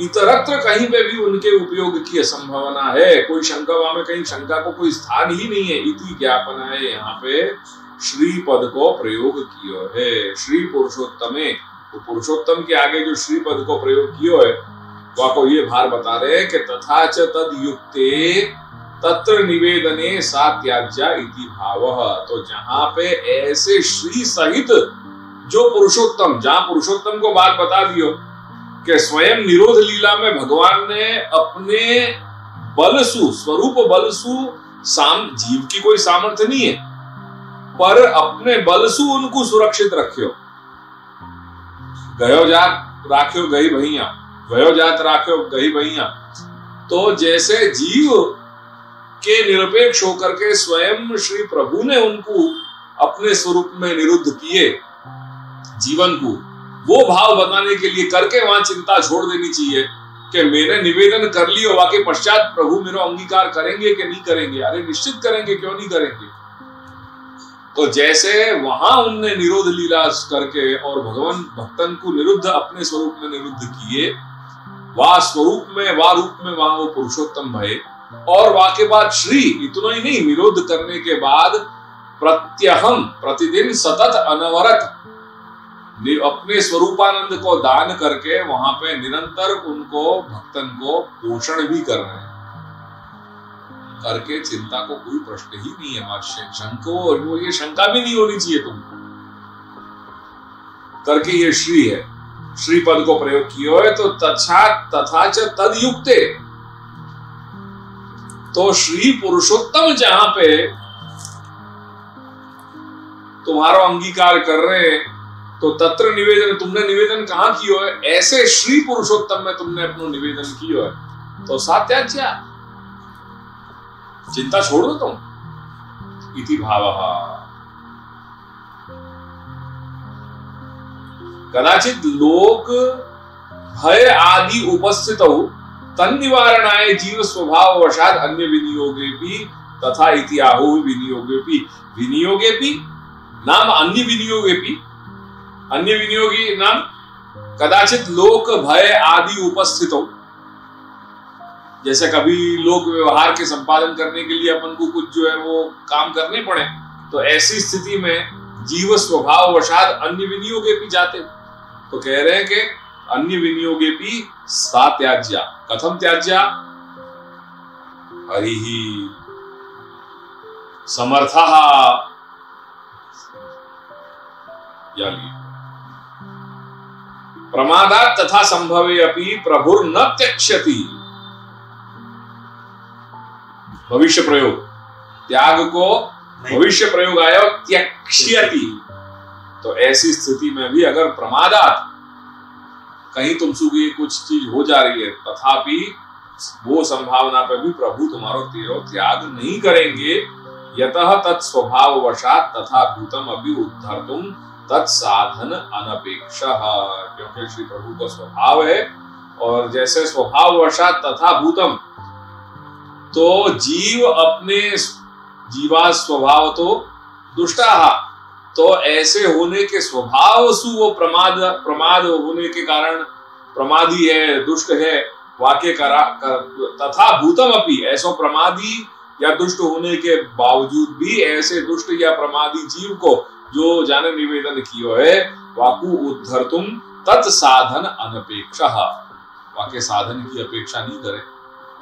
इतरत्र कहीं पे भी उनके उपयोग की असंभावना है। कोई शंका में कहीं शंका को कोई स्थान ही नहीं है। इति ज्ञापना है, यहाँ पे श्री पद को प्रयोग किया है। श्री पुरुषोत्तमे, तो पुरुषोत्तम के आगे जो श्री पद को प्रयोग किया है वह को ये भार बता रहे हैं कि तथा च तद युक्ते तत्र निवेदने सा त्याज्या इति भावः। तो जहां पे ऐसे श्री सहित जो पुरुषोत्तम, जहां पुरुषोत्तम को बात बता दियो कि स्वयं निरोध लीला में भगवान ने अपने बलसु, स्वरूप बलसु, जीव की कोई सामर्थ्य नहीं है, पर अपने बलसु उनको सुरक्षित रखियो। गयो जात राख्यो गई भैया, गयो जात राख्यो गई भैया। तो जैसे जीव के निरपेक्ष होकर के स्वयं श्री प्रभु ने उनको अपने स्वरूप में निरुद्ध किए जीवन को, वो भाव बताने के लिए करके वहां चिंता छोड़ देनी चाहिए कि मैंने निवेदन कर लिया, वाकई पश्चात प्रभु मेरा अंगीकार करेंगे कि नहीं करेंगे। अरे निश्चित करेंगे, क्यों नहीं करेंगे। तो जैसे वहां उनने निरोध लीला करके और भगवान भक्तन को निरुद्ध अपने स्वरूप में निरुद्ध किए, वह स्वरूप में वह रूप में वहां वो पुरुषोत्तम भय, और वहां के बाद श्री इतना ही नहीं, निरोध करने के बाद प्रत्यहम प्रतिदिन सतत अनवरत अपने स्वरूपानंद को दान करके वहां पे निरंतर उनको भक्तन को पोषण भी कर रहे हैं। करके चिंता को कोई प्रश्न ही नहीं है। शंको ये शंका भी नहीं होनी चाहिए तुमको। करके ये श्री है, श्री पद को प्रयोग किया है। तो तथा च तद युक्ते, तो श्री पुरुषोत्तम जहां पे तुम्हारा अंगीकार कर रहे हैं, तो तत्र निवेदन, तुमने निवेदन कहां किया है? ऐसे श्री पुरुषोत्तम में तुमने अपना निवेदन किया है, तो सात्याज्या, चिंता छोड़ दो तुम। इति भावः। कदाचित लोक भय आदि उपस्थितौ तन्निवारणाय जीव स्वभाव वशाद अन्य विनियोगेपि तथा इति आहु विनियोगेपि। विनियोगेपि नाम अन्य विनियोगेपि, अन्य विनियोगी नाम कदाचित लोक भय आदि उपस्थित हो। जैसे कभी लोक व्यवहार के संपादन करने के लिए अपन को कुछ जो है वो काम करने पड़े, तो ऐसी स्थिति में जीव स्वभाव वशाद अन्य विनियोगे भी जाते। तो कह रहे हैं कि अन्य विनियोगे भी सा त्याज्या। कथम त्याज्या? हरि ही समर्थः, प्रमादात् तथा संभवे अपि प्रभुर न त्यक्ष्यति। भविष्य प्रयोग, त्याग को भविष्य प्रयोग आया त्यक्ष्यति। तो ऐसी स्थिति में भी अगर प्रमादात कहीं तुमसे भी कुछ चीज हो जा रही है, तथापि वो संभावना पर भी प्रभु तुम्हारा त्याग नहीं करेंगे। यतः तत्स्वभाव वशात तथा भूतम अभी उद्धर्तुम तत्साधन अनपेक्षः। क्योंकि श्री प्रभु का स्वभाव है, और जैसे स्वभाव वशात तथा भूतम, तो जीव अपने जीवा स्वभाव तो दुष्टाः, तो ऐसे होने के स्वभाव सु वो प्रमाद होने के कारण प्रमादी है, दुष्ट है। वाक्य तथा भूतम अपि, ऐसा प्रमादी या दुष्ट होने के बावजूद भी ऐसे दुष्ट या प्रमादी जीव को जो जाने निवेदन किया है, वाकु उद्धर्तुम तत्साधन अनपेक्षः। वाके साधन की अपेक्षा नहीं करें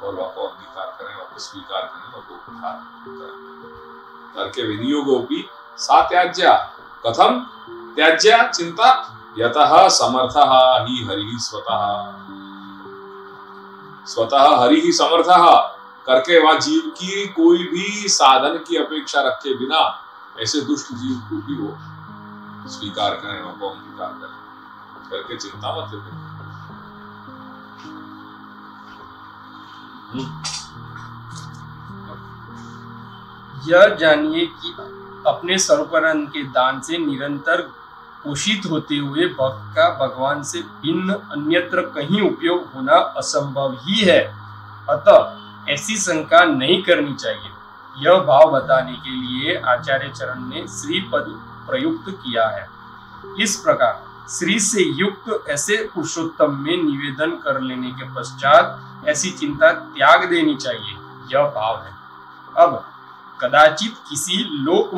और वाको अंगीकार करें, वाको स्वीकार करें, वाको उद्धार करें। करके विनियोगोपि सा त्याज्या कथम त्याज्या चिंता यतः समर्थः ही हरिः स्वतः हरिः समर्थः करके वह जीव की कोई भी साधन की अपेक्षा रखे बिना ऐसे दुष्ट जीव को भी वो स्वीकार करें और अंगीकार करें करके चिंता मत करें। यह जानिए कि अपने सर्वपरायण के दान से निरंतर पोषित होते हुए भक्त का भगवान से भिन्न अन्यत्र कहीं उपयोग होना असंभव ही है, अतः ऐसी शंका नहीं करनी चाहिए। यह भाव बताने के लिए आचार्य चरण ने श्री पद प्रयुक्त किया है। इस प्रकार श्री से युक्त ऐसे पुरुषोत्तम में निवेदन कर लेने के पश्चात ऐसी चिंता त्याग देनी चाहिए, यह भाव है। अब कदाचित किसी लोक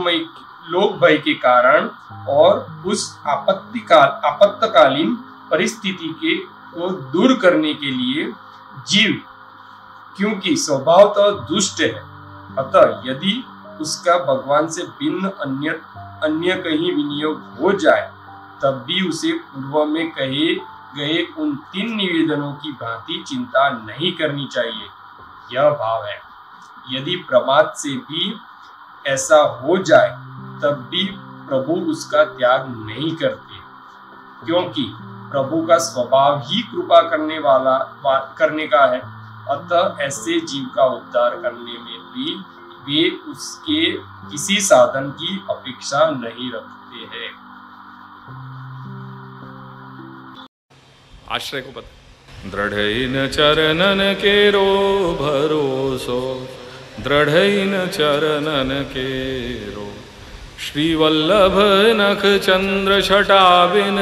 भय के कारण और उस आपत्तकालीन परिस्थिति को दूर करने के लिए जीव क्योंकि स्वभावतः दुष्ट है, अतः यदि उसका भगवान से भिन्न अन्य कहीं विनियोग हो जाए तब भी उसे पूर्व में कहे गए उन 3 निवेदनों की भांति चिंता नहीं करनी चाहिए, यह भाव है। यदि प्रमाद से भी ऐसा हो जाए तब भी प्रभु उसका त्याग नहीं करते, क्योंकि प्रभु का स्वभाव ही कृपा करने का है, अतः ऐसे जीव का उद्धार करने में भी वे उसके किसी साधन की अपेक्षा नहीं रखते हैं। आश्रय को पता दृढ़ चरणन केरो भरोसो दृढ़ चरणन केरो श्रीवल्लभ नख चंद्र छटा बिन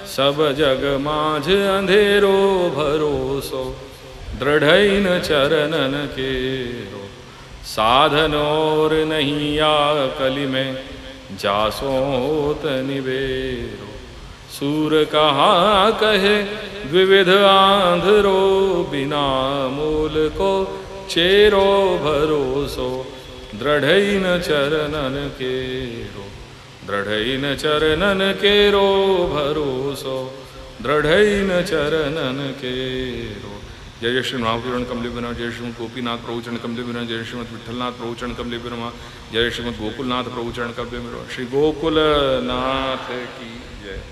सब जग माझ अंधेरो भरोसो दृढ़ चरणन केरो साधन और नहीं या कली में जासोत निबेरो सूर कहाँ कहे द्विविध आंधरो बिना मूल को चेरो भरोसो दृढ़ चरणन केरो दृढ़ चरणन केरो भरोसो दृढ़ चरणन केरो। जय जय श्री महापुराण कमले बिना, जय श्रीमद गोपीनाथ प्रभुचरण कमले बिना, जय श्रीमद विठलनाथ प्रभुचरण कमले बिना, जय श्रीमद गोकुलनाथ प्रभुचरण कमले बिना। श्री गोकुलनाथ की जय।